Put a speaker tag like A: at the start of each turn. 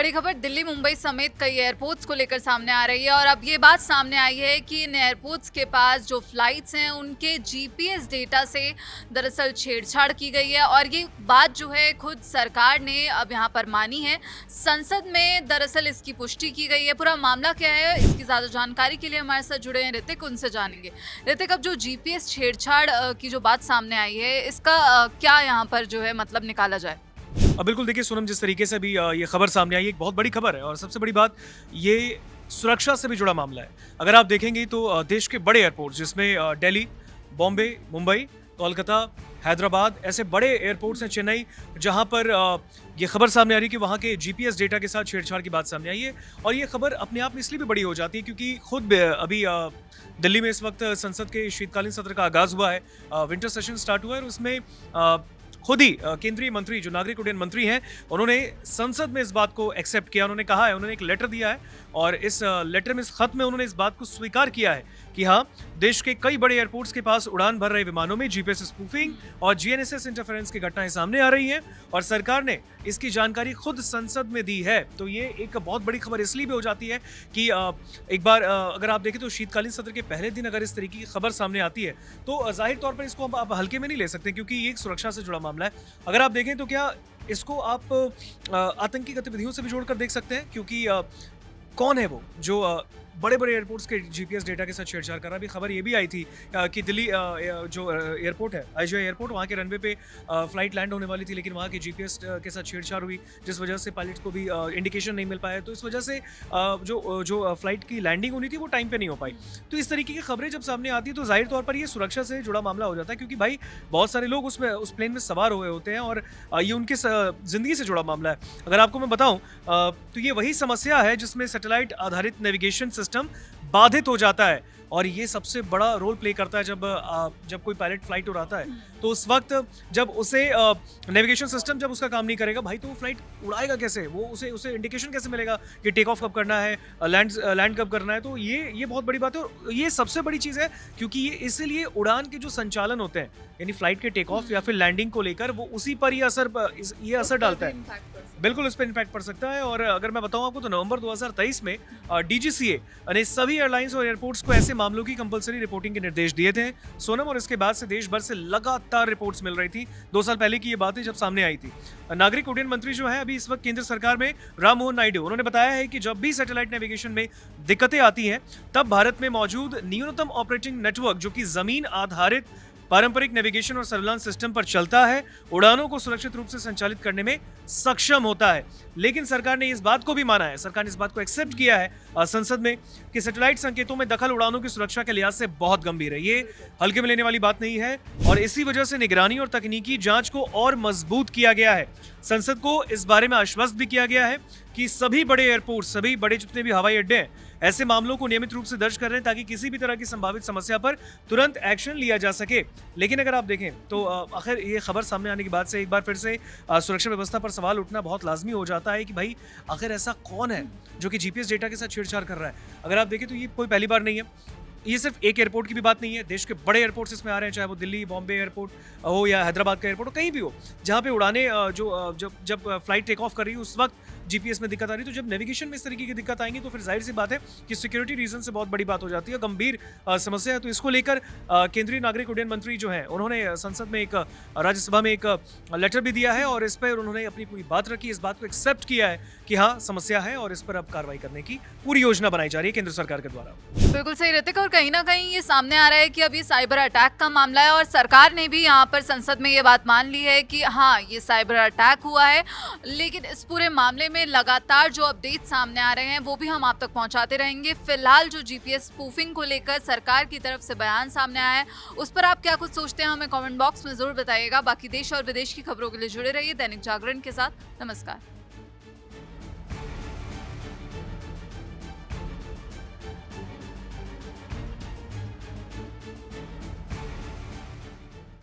A: बड़ी खबर दिल्ली मुंबई समेत कई एयरपोर्ट्स को लेकर सामने आ रही है और अब ये बात सामने आई है कि इन एयरपोर्ट्स के पास जो फ्लाइट्स हैं उनके जीपीएस डेटा से दरअसल छेड़छाड़ की गई है और ये बात जो है खुद सरकार ने अब यहाँ पर मानी है। संसद में दरअसल इसकी पुष्टि की गई है। पूरा मामला क्या है, इसकी ज़्यादा जानकारी के लिए हमारे साथ जुड़े हैं ऋतिक, उनसे जानेंगे। ऋतिक, अब जो जीपीएस छेड़छाड़ की जो बात सामने आई है इसका क्या यहाँ पर जो है मतलब निकाला जाए?
B: बिल्कुल, देखिए सोनम, जिस तरीके से अभी ये खबर सामने आई है, एक बहुत बड़ी खबर है और सबसे बड़ी बात ये सुरक्षा से भी जुड़ा मामला है। अगर आप देखेंगे तो देश के बड़े एयरपोर्ट जिसमें दिल्ली, बॉम्बे, मुंबई, कोलकाता, हैदराबाद, ऐसे बड़े एयरपोर्ट्स हैं, चेन्नई, जहां पर ये खबर सामने आ रही है कि वहां के जीपीएस डेटा के साथ छेड़छाड़ की बात सामने आई है। और ये खबर अपने आप में इसलिए भी बड़ी हो जाती है क्योंकि खुद अभी दिल्ली में इस वक्त संसद के शीतकालीन सत्र का आगाज हुआ है, विंटर सेशन स्टार्ट हुआ है और उसमें खुद ही केंद्रीय मंत्री जो नागरिक उड्डयन मंत्री हैं उन्होंने संसद में इस बात को एक्सेप्ट किया। उन्होंने कहा है, उन्होंने एक लेटर दिया है और इस लेटर में, इस खत में उन्होंने इस बात को स्वीकार किया है कि हाँ, देश के कई बड़े एयरपोर्ट्स के पास उड़ान भर रहे विमानों में जीपीएस स्पूफिंग और जीएनएसएस इंटरफेरेंस की घटनाएं सामने आ रही हैं और सरकार ने इसकी जानकारी खुद संसद में दी है। तो ये एक बहुत बड़ी खबर इसलिए भी हो जाती है कि एक बार अगर आप देखें तो शीतकालीन सत्र के पहले दिन अगर इस तरीके की खबर सामने आती है तो जाहिर तौर पर इसको आप हल्के में नहीं ले सकते क्योंकि ये एक सुरक्षा से जुड़ा मामला है। अगर आप देखें तो क्या इसको आप आतंकी गतिविधियों से भी जोड़कर देख सकते हैं क्योंकि कौन है वो जो बड़े बड़े एयरपोर्ट्स के जीपीएस डेटा के साथ छेड़छाड़ कर रहा है। अभी खबर ये भी आई थी कि दिल्ली जो एयरपोर्ट है, आईजीआई एयरपोर्ट, वहाँ के रनवे पे फ्लाइट लैंड होने वाली थी लेकिन वहाँ के जीपीएस के साथ छेड़छाड़ हुई जिस वजह से पायलट को भी इंडिकेशन नहीं मिल पाया। तो इस वजह से जो फ्लाइट की लैंडिंग होनी थी वो टाइम पे नहीं हो पाई। तो इस तरीके की खबरें जब सामने आती है तो जाहिर तौर पर ये सुरक्षा से जुड़ा मामला हो जाता है क्योंकि भाई बहुत सारे लोग उस प्लेन में सवार हुए होते हैं और ये उनकी जिंदगी से जुड़ा मामला है। अगर आपको मैं बताऊं तो ये वही समस्या है जिसमें सैटेलाइट आधारित नेविगेशन सिस्टम बाधित हो जाता है और ये सबसे बड़ा रोल प्ले करता है जब कोई पायलट फ्लाइट उड़ाता है तो उस वक्त जब उसे नेविगेशन सिस्टम जब उसका काम नहीं करेगा भाई तो वो फ्लाइट उड़ाएगा कैसे, वो उसे इंडिकेशन कैसे मिलेगा कि टेक ऑफ कब करना है, लैंड कब करना है। तो ये बहुत बड़ी बात है और ये सबसे बड़ी चीज़ है क्योंकि ये इसीलिए उड़ान के जो संचालन होते हैं यानी फ्लाइट के टेक ऑफ या फिर लैंडिंग को लेकर वो उसी पर ये असर डालता है। बिल्कुल इस पर इम्पैक्ट पड़ सकता है। और अगर मैं बताऊं आपको तो नवंबर 2023 में डीजीसीए ने सभी एयरलाइंस और एयरपोर्ट्स को ऐसे मामलों की कंपलसरी रिपोर्टिंग के निर्देश दिए थे सोनम, और इसके बाद से देश भर से लगातार रिपोर्ट्स मिल रही थी। 2 साल पहले की ये बातें जब सामने आई थी। नागरिक उड्डयन मंत्री जो है अभी इस वक्त केंद्र सरकार में, राम मोहन नायडू, उन्होंने बताया है कि जब भी सैटेलाइट नेविगेशन में दिक्कतें आती हैं तब भारत में मौजूद न्यूनतम ऑपरेटिंग नेटवर्क जो कि जमीन आधारित पारंपरिक नेविगेशन और सर्विलांस सिस्टम पर चलता है, उड़ानों को सुरक्षित रूप से संचालित करने में सक्षम होता है। लेकिन सरकार ने इस बात को भी माना है, सरकार ने इस बात को एक्सेप्ट किया है संसद में कि सैटेलाइट संकेतों में दखल उड़ानों की सुरक्षा के लिहाज से बहुत गंभीर है, ये हल्के में लेने वाली बात नहीं है और इसी वजह से निगरानी और तकनीकी जांच को और मजबूत किया गया है। संसद को इस बारे में आश्वस्त भी किया गया है कि सभी बड़े एयरपोर्ट, सभी बड़े जितने भी हवाई अड्डे हैं, ऐसे मामलों को नियमित रूप से दर्ज कर रहे हैं ताकि किसी भी तरह की संभावित समस्या पर तुरंत एक्शन लिया जा सके। लेकिन अगर आप देखें तो आखिर ये खबर सामने आने के बाद से एक बार फिर से सुरक्षा व्यवस्था पर सवाल उठना बहुत लाजमी हो जाता है कि भाई आखिर ऐसा कौन है जो कि जीपीएस डेटा के साथ छेड़छाड़ कर रहा है। अगर आप देखें तो ये कोई पहली बार नहीं है, ये सिर्फ एक एयरपोर्ट की भी बात नहीं है, देश के बड़े एयरपोर्ट्स इसमें आ रहे हैं, चाहे वो दिल्ली, बॉम्बे एयरपोर्ट हो या हैदराबाद का एयरपोर्ट हो, कहीं भी हो, जहाँ पे उड़ाने जब फ्लाइट टेक ऑफ कर रही है उस वक्त जीपीएस में दिक्कत आ रही है। तो जब नेविगेशन में इस तरीके की दिक्कत आएंगी तो फिर जाहिर सी बात है कि सिक्योरिटी रीजन से बहुत बड़ी बात हो जाती है, गंभीर समस्या है। तो इसको लेकर केंद्रीय नागरिक उड्डयन मंत्री जो है उन्होंने संसद में राज्यसभा में एक लेटर भी दिया है और इस पर उन्होंने अपनी पूरी बात रखी, इस बात को एक्सेप्ट किया है कि हाँ समस्या है और इस पर अब कार्रवाई करने की पूरी योजना बनाई जा रही है केंद्र सरकार के द्वारा।
A: बिल्कुल सही ऋतिक, और कहीं ना कहीं ये सामने आ रहा है कि अब ये साइबर अटैक का मामला है और सरकार ने भी यहाँ पर संसद में ये बात मान ली है कि हाँ ये साइबर अटैक हुआ है। लेकिन इस पूरे मामले में लगातार जो अपडेट सामने आ रहे हैं वो भी हम आप तक पहुँचाते रहेंगे। फिलहाल जो जीपीएस स्पूफिंग को लेकर सरकार की तरफ से बयान सामने आया है उस पर आप क्या कुछ सोचते हैं हमें कॉमेंट बॉक्स में जरूर बताइएगा। बाकी देश और विदेश की खबरों के लिए जुड़े रहिए दैनिक जागरण के साथ। नमस्कार।